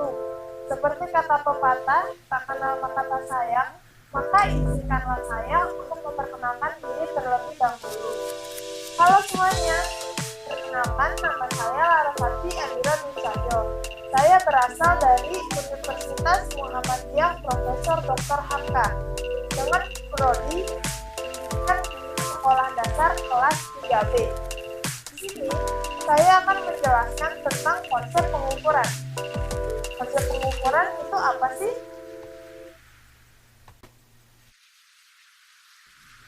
waktu. Seperti kata pepatah, tak kenal maka tak sayang, maka izinkanlah saya untuk memperkenalkan diri terlebih dahulu. Halo semuanya, perkenalkan nama saya Larasati Elvira Dwi. Saya berasal dari Universitas Muhammadiyah Profesor Dr. Hamka dengan prodi Pendidikan Sekolah Dasar kelas 3B. Di sini saya akan menjelaskan tentang konsep pengukuran. Konsep pengukuran itu apa sih?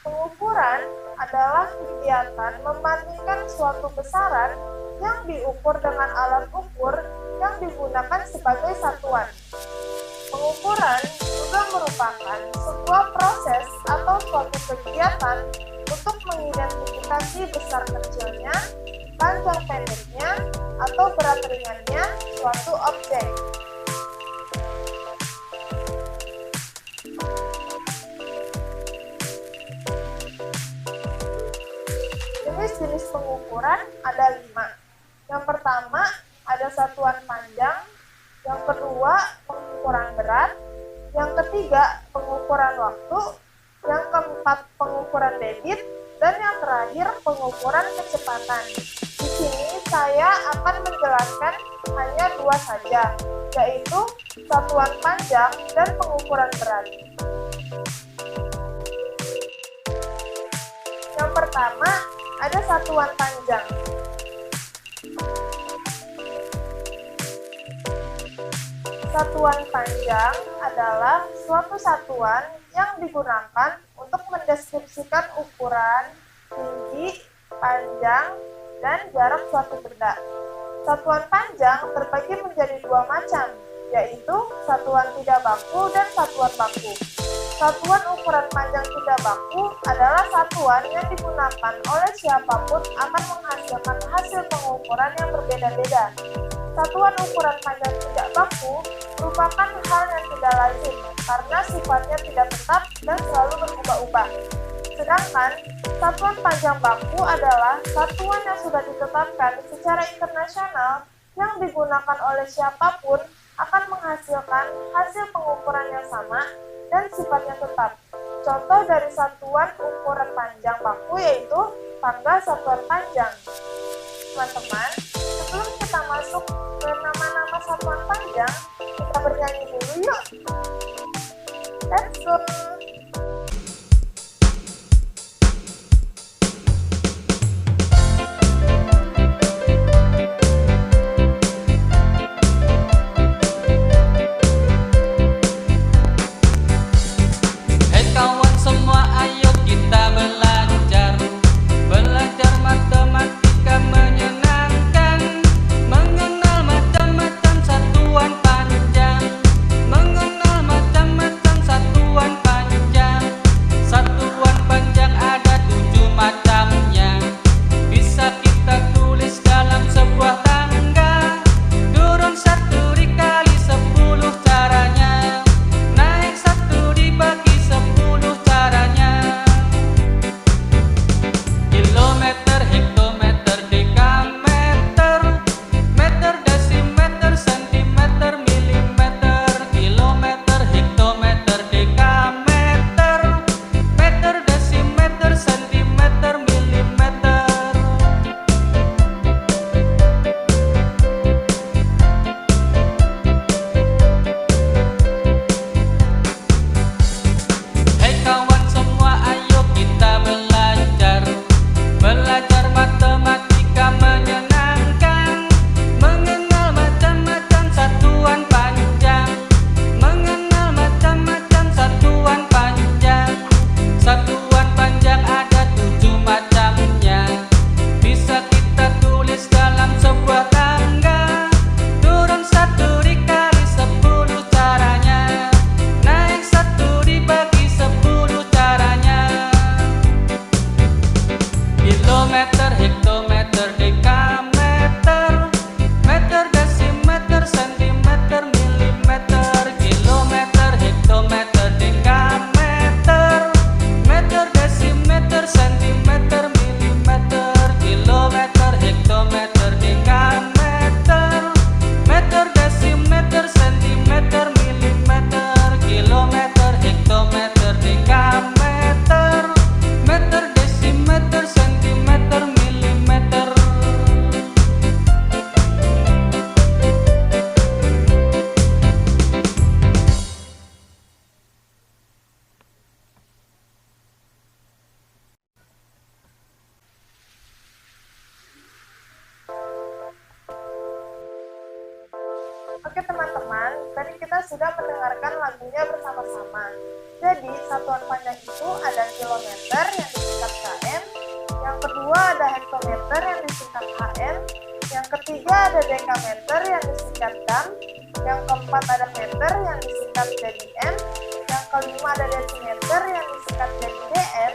Pengukuran adalah kegiatan membandingkan suatu besaran yang diukur dengan alat ukur yang digunakan sebagai satuan. Pengukuran juga merupakan sebuah proses atau suatu kegiatan untuk mengidentifikasi besar kecilnya, panjang pendeknya, atau berat ringannya suatu objek. Jenis-jenis pengukuran ada 5. Yang pertama ada satuan panjang, yang kedua pengukuran berat, yang ketiga pengukuran waktu, yang keempat pengukuran debit, dan yang terakhir pengukuran kecepatan. Di sini saya akan menjelaskan hanya 2 saja, yaitu satuan panjang dan pengukuran berat. Yang pertama ada satuan panjang. Satuan panjang adalah suatu satuan yang digunakan untuk mendeskripsikan ukuran, tinggi, panjang, dan jarak suatu benda. Satuan panjang terbagi menjadi 2 macam, yaitu satuan tidak baku dan satuan baku. Satuan ukuran panjang tidak baku adalah satuan yang digunakan oleh siapapun akan menghasilkan hasil pengukuran yang berbeda-beda. Satuan ukuran panjang tidak baku merupakan hal yang tidak lazim karena sifatnya tidak tetap dan selalu berubah-ubah. Sedangkan satuan panjang baku adalah satuan yang sudah ditetapkan secara internasional yang digunakan oleh siapapun akan menghasilkan hasil pengukuran yang sama dan sifatnya tetap. Contoh dari satuan ukuran panjang baku yaitu tanggal satuan panjang. Teman-teman, sebelum kita masuk ke nama-nama satuan panjang, kita bernyanyi dulu yuk. Let's go! Mengenal macam-macam satuan panjang. kita sudah mendengarkan lagunya bersama-sama. Jadi, satuan panjang itu ada kilometer yang disingkat km, yang kedua ada hektometer yang disingkat hm, yang ketiga ada dekameter yang disingkat dam, yang keempat ada meter yang disingkat jadi m, yang kelima ada desimeter yang disingkat jadi dm,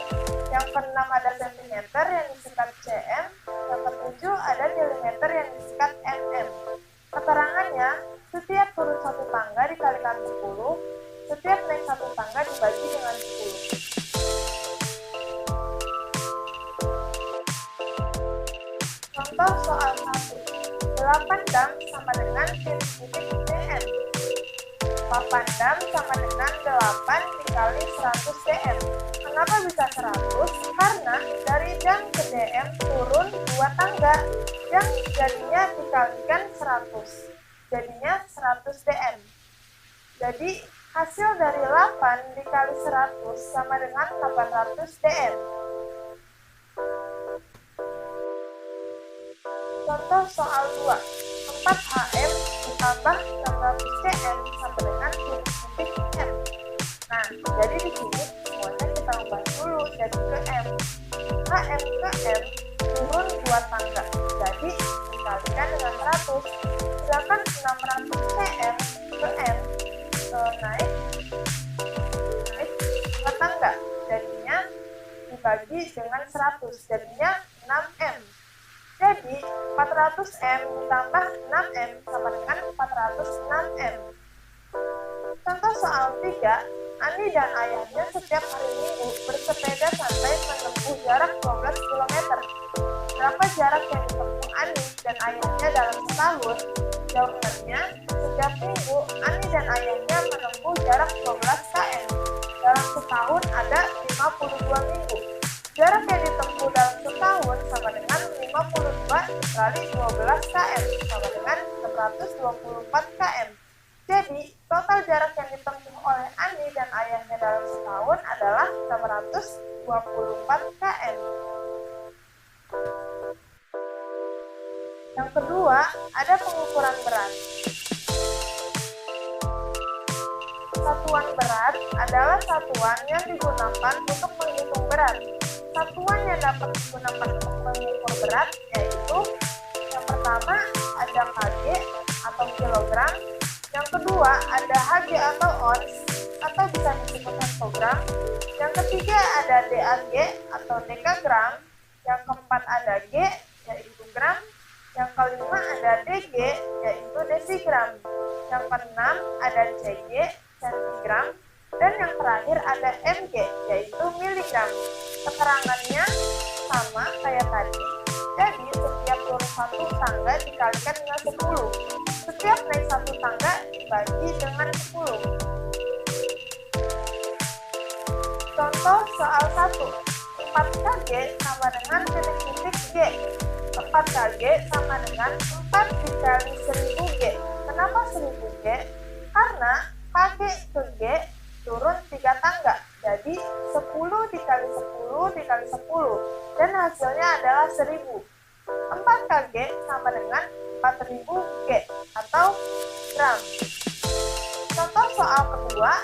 yang keenam ada sentimeter yang disingkat cm, yang ketujuh ada milimeter yang disingkat mm. Keterangannya, setiap turun satu tangga dikalikan 10, setiap naik satu tangga dibagi dengan 10. Contoh soal 1. 8 dam sama dengan titik-titik dm. 8 dam sama dengan 8 dikali 100 dm. Kenapa bisa 100? Karena dari dam ke dm turun 2 tangga, yang jadinya dikalikan 100. Jadinya 100 dm. Jadi, hasil dari 8 dikali 100 sama dengan 800 dm. Contoh soal 2. 4 hm ditambah 600 cm sama dengan titik-titik m. Nah, jadi di sini semuanya kita ubah dulu jadi ke m. hm ke m turun 2 tangga, jadi dikalikan dengan 100. Sedangkan 600 cm ke m naik 2 tangga, jadinya dibagi dengan 100, jadinya 6m. Jadi, 400m ditambah 6m sama dengan 406m. Contoh soal 3, Ani dan ayahnya setiap hari Minggu bersepeda santai menempuh jarak 12 km. Berapa jarak yang ditempuh Ani dan ayahnya dalam setahun? Jawabannya, setiap minggu Ani dan ayahnya menempuh jarak 12 km. Dalam setahun ada 52 minggu. Jarak yang ditempuh dalam setahun sama dengan 52 kali 12 km sama dengan 624 km. Jadi, total jarak yang ditempuh oleh Ani dan ayahnya dalam setahun adalah 624 km. Yang kedua, ada pengukuran berat. Satuan berat adalah satuan yang digunakan untuk menghitung berat. Satuan yang dapat digunakan untuk mengukur berat yaitu yang pertama ada kg atau kilogram, yang kedua ada hg atau ons atau bisa disebut hektogram, yang ketiga ada dag atau dekagram, yang keempat ada g yaitu gram, yang kelima ada dg yaitu desigram, yang keenam ada cg sentigram, dan yang terakhir ada mg yaitu miligram. Keterangannya sama kayak tadi, jadi setiap turun satu tangga dikalikan dengan 10, setiap naik satu tangga dibagi dengan 10. Contoh soal 1, 4 kg sama dengan titik-titik g. 4 kg sama dengan 4 dikali 1000 g. Kenapa 1000 g? Karena kg ke g turun 3 tangga, jadi 10 dikali 10 dikali 10, dan hasilnya adalah 1000. 4 kg sama dengan 4000 g atau gram. Contoh soal kedua,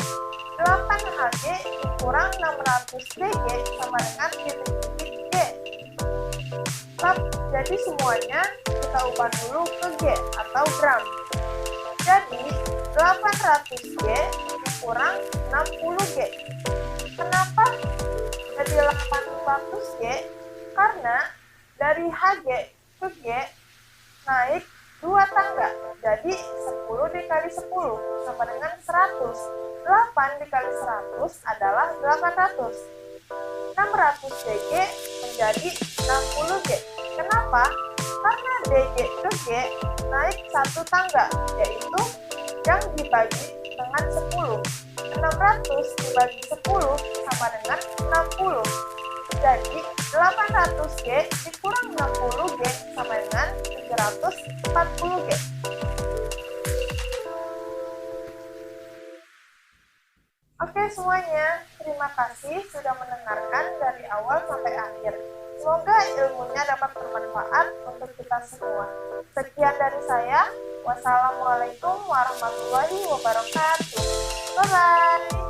8 hg dikurang 600 dg sama dengan titik-titik g. Jadi semuanya kita ubah dulu ke g atau gram. Jadi 800 g dikurang 60 g. Kenapa jadi 800 g? Karena dari hg ke g naik 2 tangga, jadi 10 dikali 10 sama dengan 100. 8 dikali 100 adalah 800. 600 dg menjadi 60 g. Kenapa? Karena dg ke g naik 1 tangga, yaitu yang dibagi dengan 10. 600 dibagi 10 sama dengan 60. Jadi 800 g dikurang 60 g sama dengan 740 g. Oke semuanya, terima kasih sudah mendengarkan dari awal sampai akhir. Semoga ilmunya dapat bermanfaat untuk kita semua. Sekian dari saya. Wassalamualaikum warahmatullahi wabarakatuh. Bye-bye.